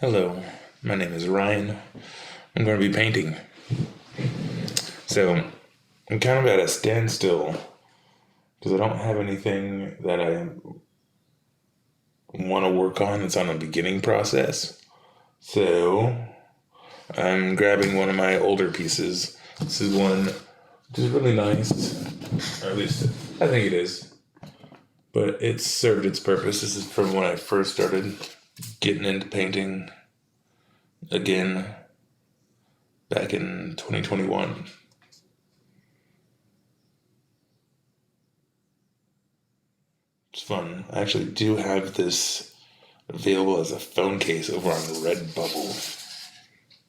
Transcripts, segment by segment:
Hello, my name is Ryan. I'm going to be painting. So, I'm kind of at a standstill because I don't have anything that I want to work on that's on a beginning process. So, I'm grabbing one of my older pieces. This is one which is really nice, or at least I think it is. But it's served its purpose. This is from when I first started getting into painting again back in 2021. It's fun. I actually do have this available as a phone case over on Redbubble.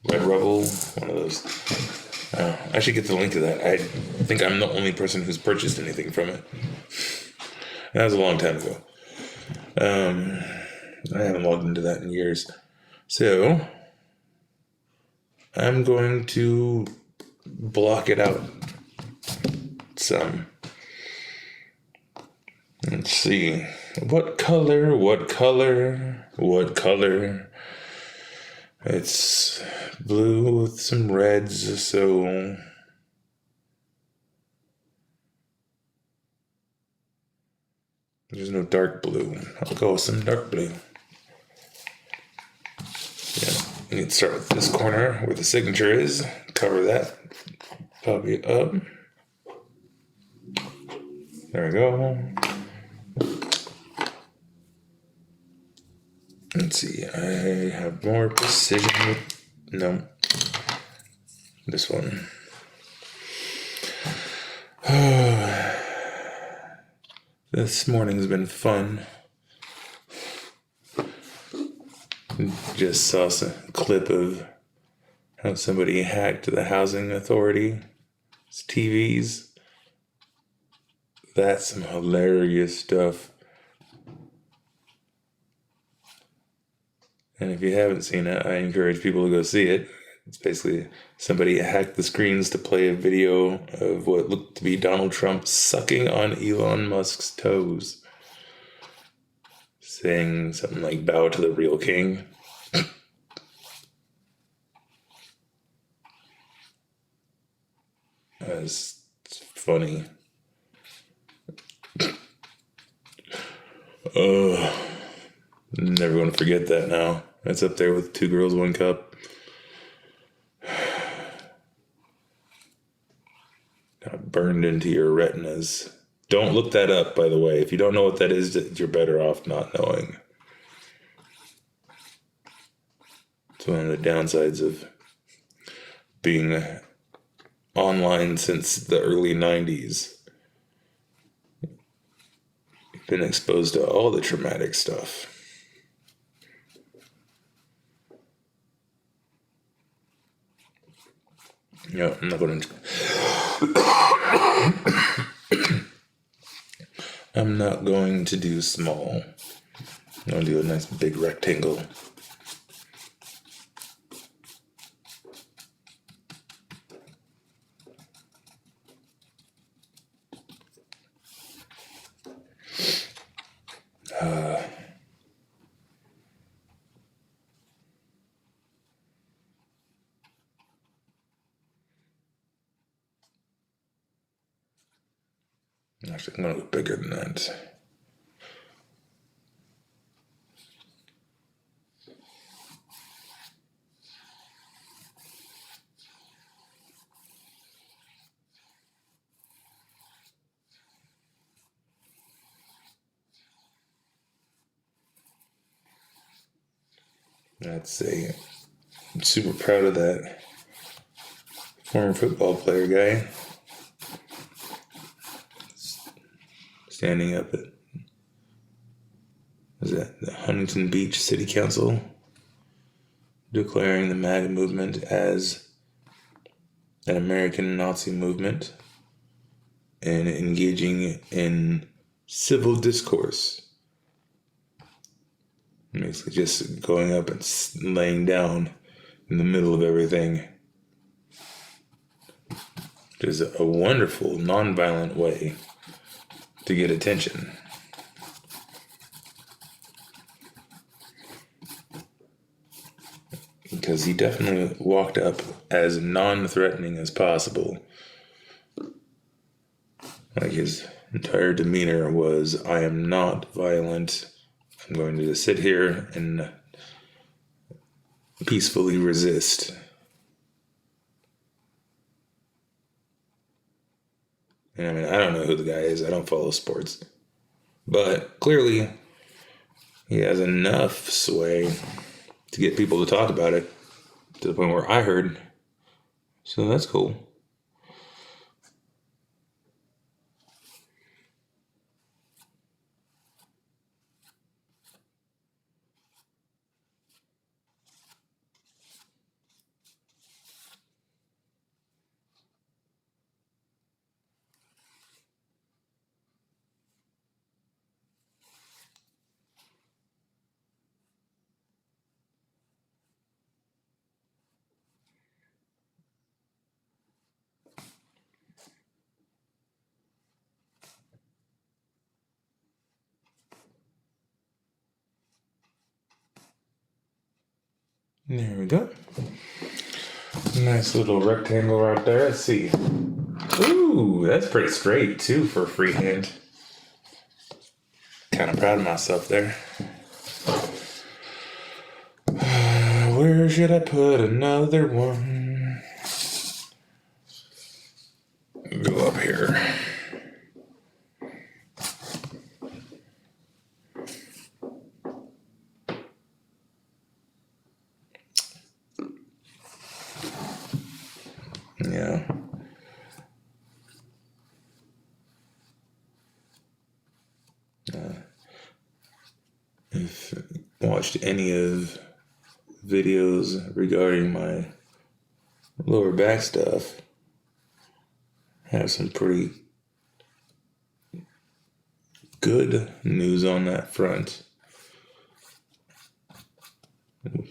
Redbubble, one of those. I should get the link to that. I think I'm the only person who's purchased anything from it. That was a long time ago. I haven't logged into that in years. So, I'm going to block it out some. Let's see. What color? It's blue with some reds, so there's no dark blue. I'll go with some dark blue. Yeah, you need to start with this corner where the signature is. Cover that. Copy it up. There we go. Let's see. I have more precision with... No. This one. This morning's been fun. Just saw some clip of how somebody hacked the housing authority's TVs. That's some hilarious stuff. And if you haven't seen it, I encourage people to go see it. It's basically somebody hacked the screens to play a video of what looked to be Donald Trump sucking on Elon Musk's toes, saying something like, "Bow to the real king." That's funny. Never going to forget that now. That's up there with Two Girls, One Cup. Kind of burned into your retinas. Don't look that up, by the way. If you don't know what that is, you're better off not knowing. It's one of the downsides of being online since the early 90s. You've been exposed to all the traumatic stuff. No, I'm not going to... I'm not going to do small. I'm going to do a nice big rectangle. Actually, I'm going to go bigger than that. I'm super proud of that former football player guy. Standing up at, the Huntington Beach City Council, declaring the MAGA movement as an American Nazi movement and engaging in civil discourse. Basically just going up and laying down in the middle of everything. Which is a wonderful, nonviolent way to get attention. because he definitely walked up as non-threatening as possible. Like, his entire demeanor was, I am not violent. I'm going to just sit here and peacefully resist. And I mean, I don't know who the guy is. I don't follow sports. But clearly, he has enough sway to get people to talk about it, to the point where I heard. So that's cool. There we go. Nice little rectangle right there. Let's see. Ooh, that's pretty straight too for freehand. Kind of proud of myself there. Where should I put another one? Go up here. Yeah. If you watched any of videos regarding my lower back stuff, I have some pretty good news on that front.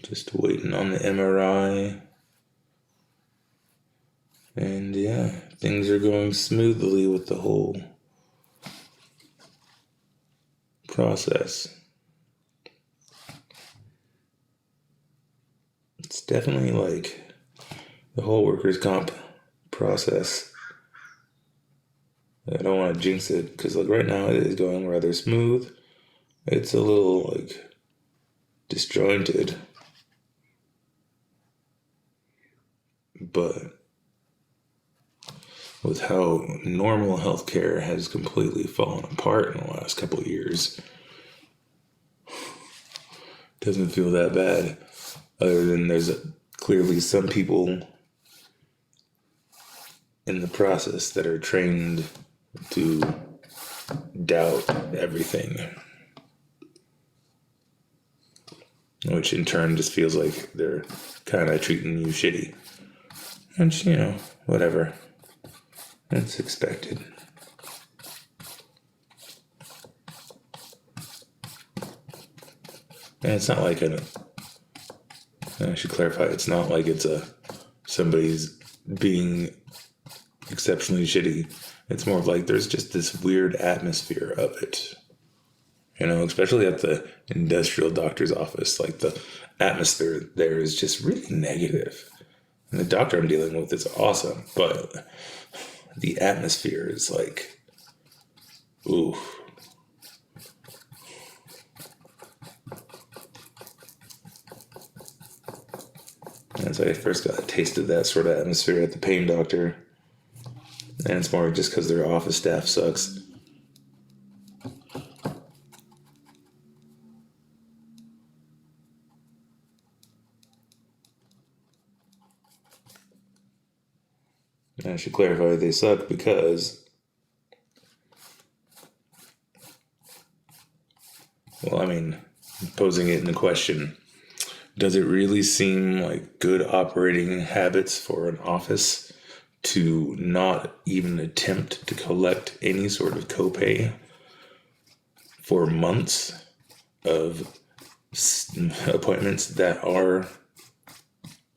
Just waiting on the MRI. And yeah, things are going smoothly with the whole process. It's definitely like the whole workers' comp process. I don't want to jinx it, because like right now it is going rather smooth. It's a little like disjointed, but with how normal healthcare has completely fallen apart in the last couple of years, it doesn't feel that bad. Other than there's clearly some people in the process that are trained to doubt everything, which in turn just feels like they're kind of treating you shitty. And, you know, whatever. It's expected. And it's not like I should clarify, it's not like it's somebody's being exceptionally shitty. It's more of like there's just this weird atmosphere of it. You know, especially at the industrial doctor's office. Like, the atmosphere there is just really negative. And the doctor I'm dealing with is awesome, but the atmosphere is like, ooh. As I first got a taste of that sort of atmosphere at the pain doctor. And it's more just because their office staff sucks. And I should clarify, they suck because, well, I mean, posing it in the question, does it really seem like good operating habits for an office to not even attempt to collect any sort of copay for months of appointments that are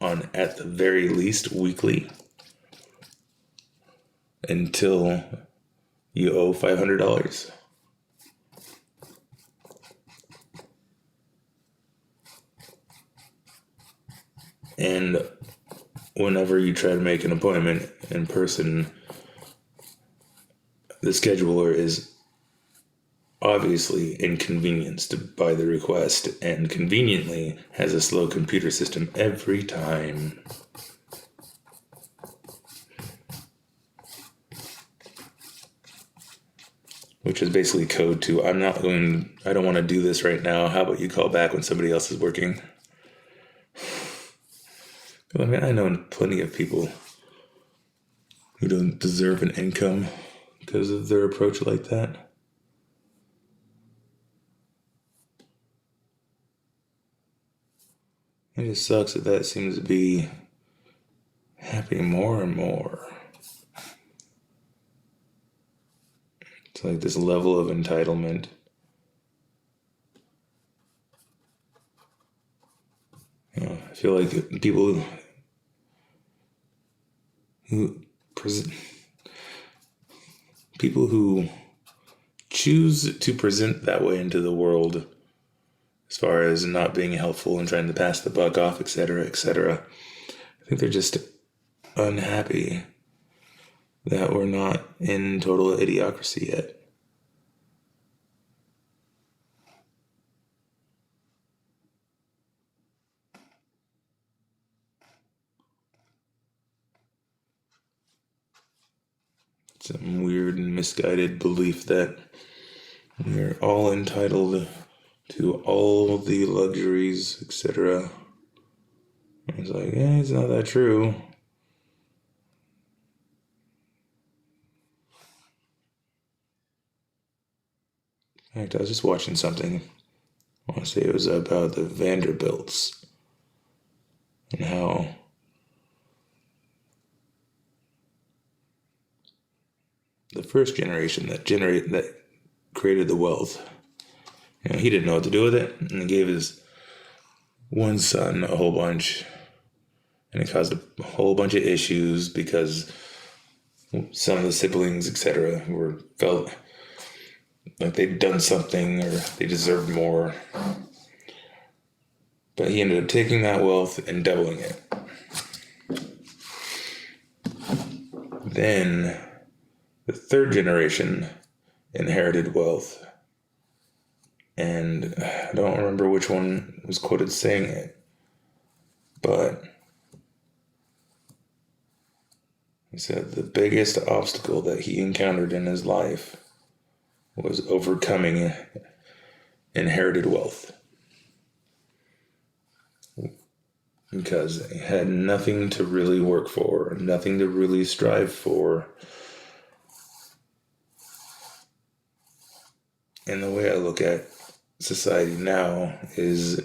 on, at the very least, weekly, until you owe $500? And whenever you try to make an appointment in person, the scheduler is obviously inconvenienced by the request and conveniently has a slow computer system every time. Which is basically code to, I don't want to do this right now. How about you call back when somebody else is working? I mean, I know plenty of people who don't deserve an income because of their approach like that. It just sucks that seems to be happening more and more. It's like this level of entitlement. I feel like people who choose to present that way into the world, as far as not being helpful and trying to pass the buck off, etc., etc., I think they're just unhappy that we're not in total idiocracy yet. Some weird and misguided belief that we're all entitled to all the luxuries, etc. It's like, it's not that true. In fact, I was just watching something. I want to say it was about the Vanderbilts and how the first generation that created the wealth, he didn't know what to do with it, and he gave his one son a whole bunch, and it caused a whole bunch of issues because some of the siblings, etc., felt like they'd done something or they deserved more. But he ended up taking that wealth and doubling it. Then the third generation inherited wealth. And I don't remember which one was quoted saying it, but he said the biggest obstacle that he encountered in his life was overcoming inherited wealth. Because he had nothing to really work for, nothing to really strive for. And the way I look at society now is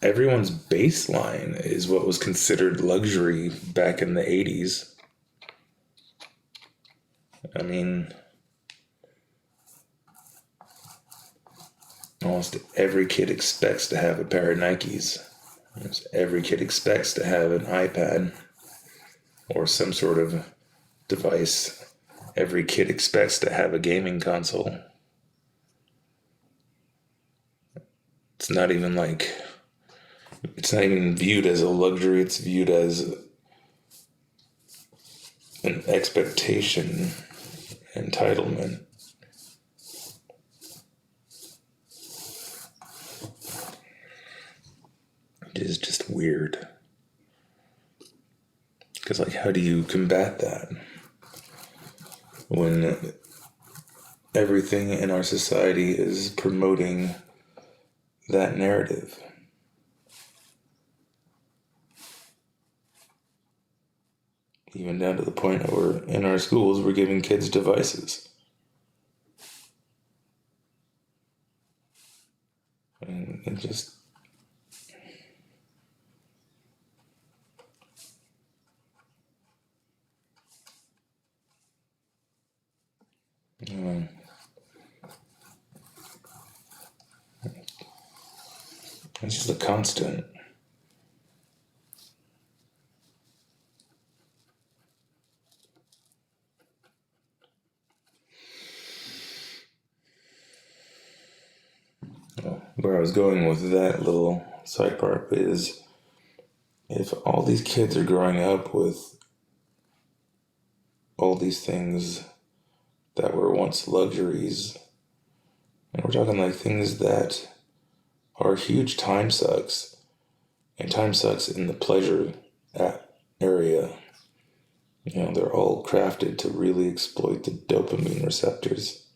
everyone's baseline is what was considered luxury back in the 80s. I mean, almost every kid expects to have a pair of Nikes. Every kid expects to have an iPad or some sort of device. Every kid expects to have a gaming console. It's not even viewed as a luxury. It's viewed as an expectation, entitlement. It is just weird. Because, how do you combat that? When everything in our society is promoting that narrative. Even down to the point where in our schools we're giving kids devices. And it just... it's just a constant. Where I was going with that little side part is if all these kids are growing up with all these things that were once luxuries, and we're talking like things that are huge time sucks, and time sucks in the pleasure area. They're all crafted to really exploit the dopamine receptors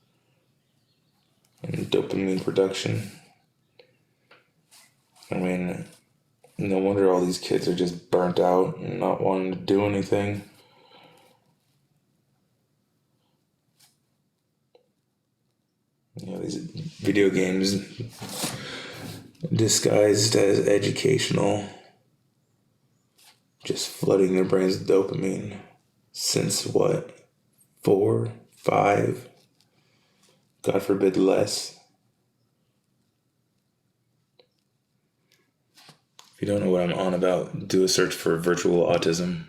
and dopamine production. I mean, no wonder all these kids are just burnt out and not wanting to do anything. These video games disguised as educational, just flooding their brains with dopamine. Since what? 4, 5, God forbid less. If you don't know what I'm on about, do a search for virtual autism.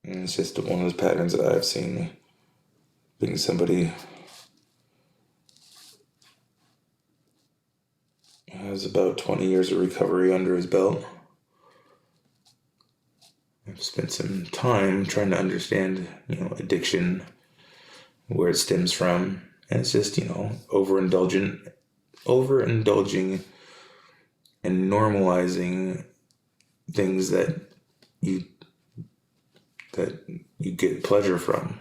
And it's just one of those patterns that I've seen. Being somebody who has about 20 years of recovery under his belt, I've spent some time trying to understand, addiction, where it stems from. And it's just, overindulging and normalizing things that you get pleasure from.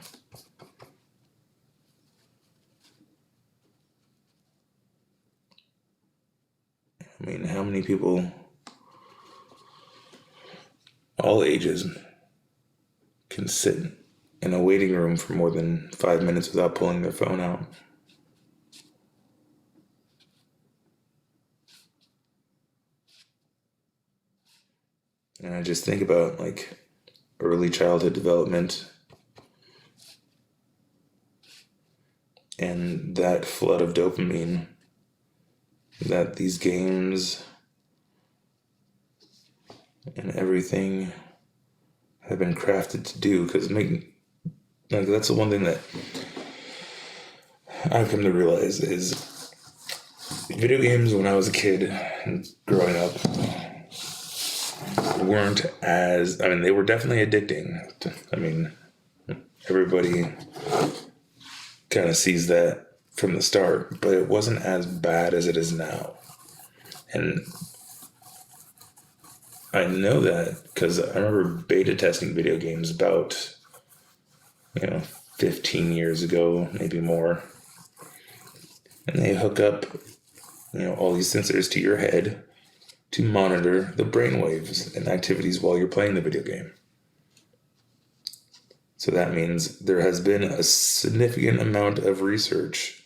I mean, how many people, all ages, can sit in a waiting room for more than 5 minutes without pulling their phone out? And I just think about like early childhood development and that flood of dopamine that these games and everything have been crafted to do. Because that's the one thing that I've come to realize is video games when I was a kid and growing up weren't they were definitely addicting. I mean, everybody kind of sees that from the start, but it wasn't as bad as it is now. And I know that because I remember beta testing video games about 15 years ago, maybe more. And they hook up all these sensors to your head to monitor the brainwaves and activities while you're playing the video game. So that means there has been a significant amount of research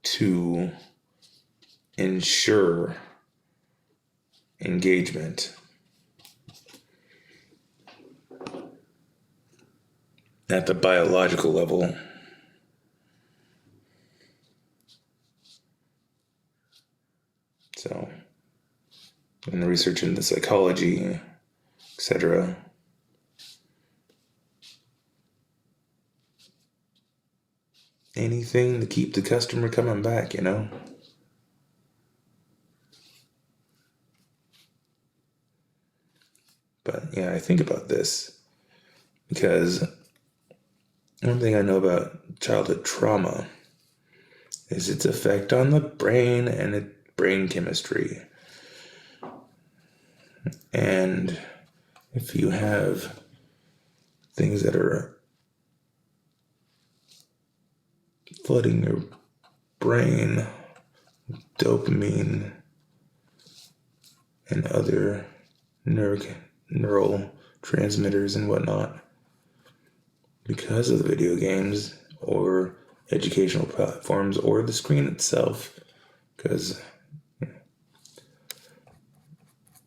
to ensure engagement at the biological level. So, in the research into psychology, etc., anything to keep the customer coming back, But yeah, I think about this because one thing I know about childhood trauma is its effect on the brain and its brain chemistry. And if you have things that are flooding your brain, dopamine, and other neural transmitters and whatnot, because of the video games or educational platforms or the screen itself, because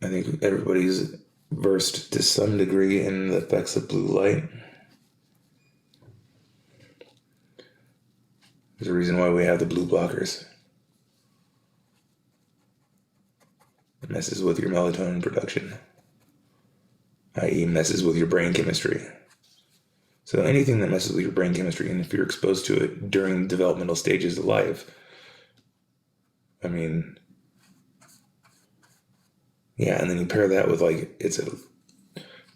I think everybody's versed to some degree in the effects of blue light. There's a reason why we have the blue blockers. It messes with your melatonin production. i.e. messes with your brain chemistry. So anything that messes with your brain chemistry, and if you're exposed to it during developmental stages of life, I mean, yeah, and then you pair that with it's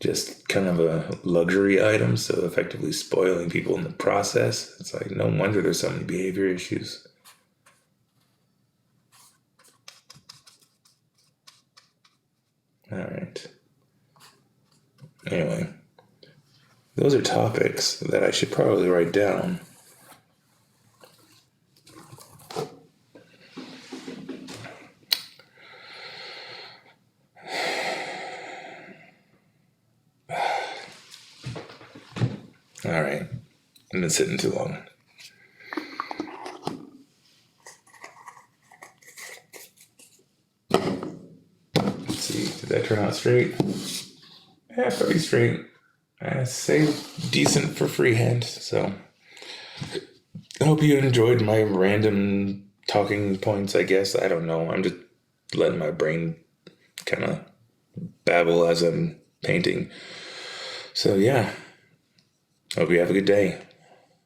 just kind of a luxury item, so effectively spoiling people in the process. It's like, no wonder there's so many behavior issues. All right. Anyway, those are topics that I should probably write down. All right. I've been sitting too long. Let's see. Did that turn out straight? Yeah, pretty straight. I say decent for freehand. So I hope you enjoyed my random talking points, I guess. I don't know. I'm just letting my brain kind of babble as I'm painting. So yeah. Hope you have a good day.